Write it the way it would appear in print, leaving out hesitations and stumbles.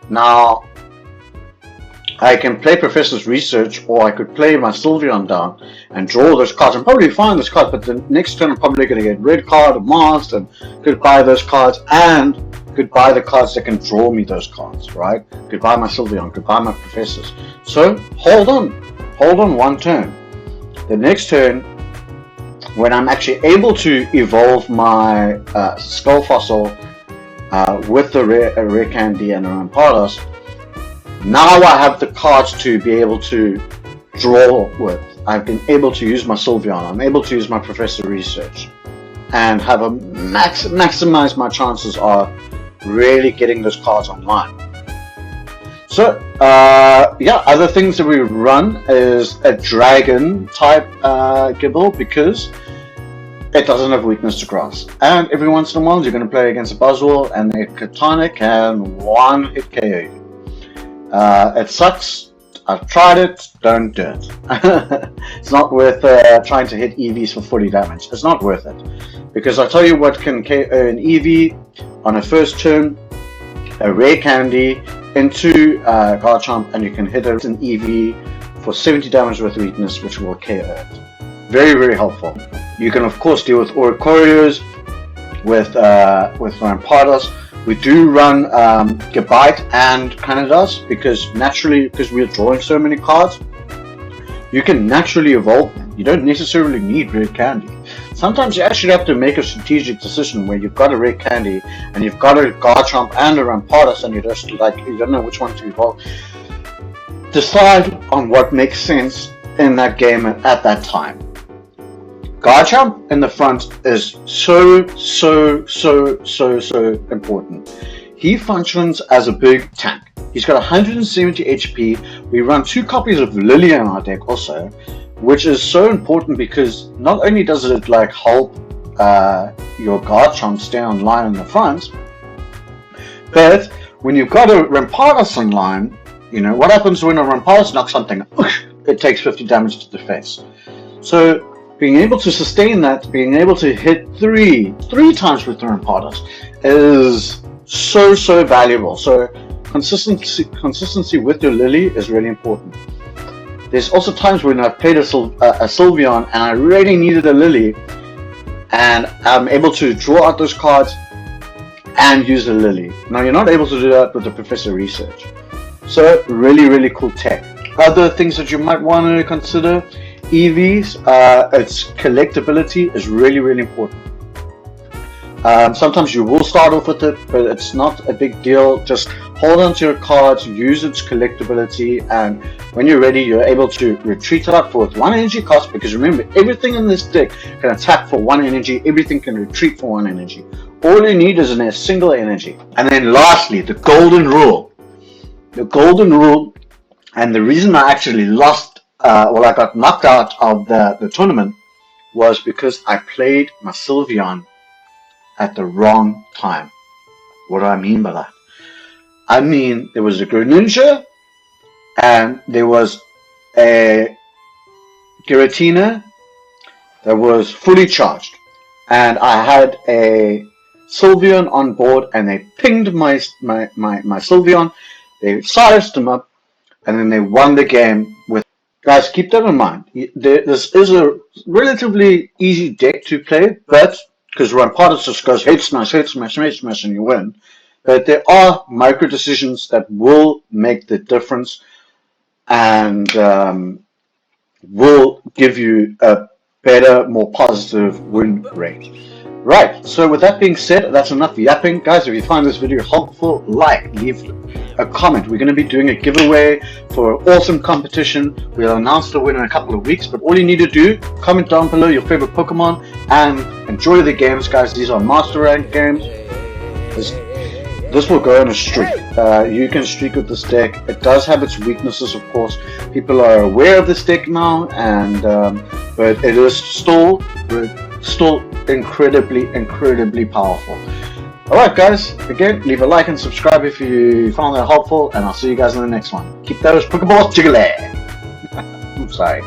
Now, I can play Professor's Research, or I could play my Sylveon down and draw those cards and probably find those cards, but the next turn I'm probably going to get red card or masked and could buy those cards and could buy the cards that can draw me those cards, right? Could buy my Sylveon, could buy my Professors. So hold on one turn. The next turn, when I'm actually able to evolve my Skull Fossil with the rare candy and the Rampardos, now I have the cards to be able to draw with. I've been able to use my Sylveon, I'm able to use my Professor Research, and have a maximize my chances of really getting those cards online. So, yeah, other things that we run is a Dragon type Gibble, because it doesn't have weakness to grass. And every once in a while you're going to play against a Buzzwole and a Katana can one-hit KO you. It sucks. I've tried it. Don't do it. It's not worth trying to hit EVs for 40 damage. It's not worth it. Because I tell you what can KO an EV on a first turn, a rare candy into Garchomp, and you can hit an EV for 70 damage with weakness, which will KO it. Very, very helpful. You can of course deal with Oricorios, with Rampardos. We do run Gabite and Canadas because naturally, because we're drawing so many cards, you can naturally evolve them. You don't necessarily need rare candy. Sometimes you actually have to make a strategic decision where you've got a rare candy and you've got a Garchomp and a Rampardos, and you just like you don't know which one to evolve. Decide on what makes sense in that game at that time. Garchomp in the front is so important. He functions as a big tank. He's got 170 HP. We run 2 copies of Lily in our deck also, which is so important because not only does it like help your Garchomp stay online in the front, but when you've got a Rampardos online, you know what happens when a Rampardos knocks something? It takes 50 damage to the face. So being able to sustain that, being able to hit three times with the Rampardos is so valuable. So consistency with your Lily is really important. There's also times when I've played a Sylveon and I really needed a Lily, and I'm able to draw out those cards and use a Lily. Now you're not able to do that with the Professor Research. So really cool tech. Other things that you might want to consider: EVs, its collectability is really important. Sometimes you will start off with it, but it's not a big deal. Just hold on to your cards, use its collectability, and when you're ready, you're able to retreat it out for 1 energy cost, because remember, everything in this deck can attack for 1 energy, everything can retreat for 1 energy. All you need is a single energy. And then lastly, the golden rule. The golden rule, and the reason I actually lost I got knocked out of the tournament was because I played my Sylveon at the wrong time. What do I mean by that? I mean, there was a Greninja and there was a Giratina that was fully charged, and I had a Sylveon on board, and they pinged my Sylveon, they silenced him up, and then they won the game with. Guys, keep that in mind. This is a relatively easy deck to play, but because Rampardos just goes hate smash, and you win. But there are micro decisions that will make the difference and will give you a better, more positive win rate. Right, so with that being said, that's enough yapping. Guys, if you find this video helpful, leave a comment. We're going to be doing a giveaway for an awesome competition. We'll announce the winner in a couple of weeks, but all you need to do, comment down below your favorite Pokemon and enjoy the games, guys. These are Master Rank games. This will go on a streak. You can streak with this deck. It does have its weaknesses, of course. People are aware of this deck now, and but it is still incredibly powerful. Alright guys, again, leave a like and subscribe if you found that helpful, and I'll see you guys in the next one. Keep those Pokeballs jiggly! I'm sorry.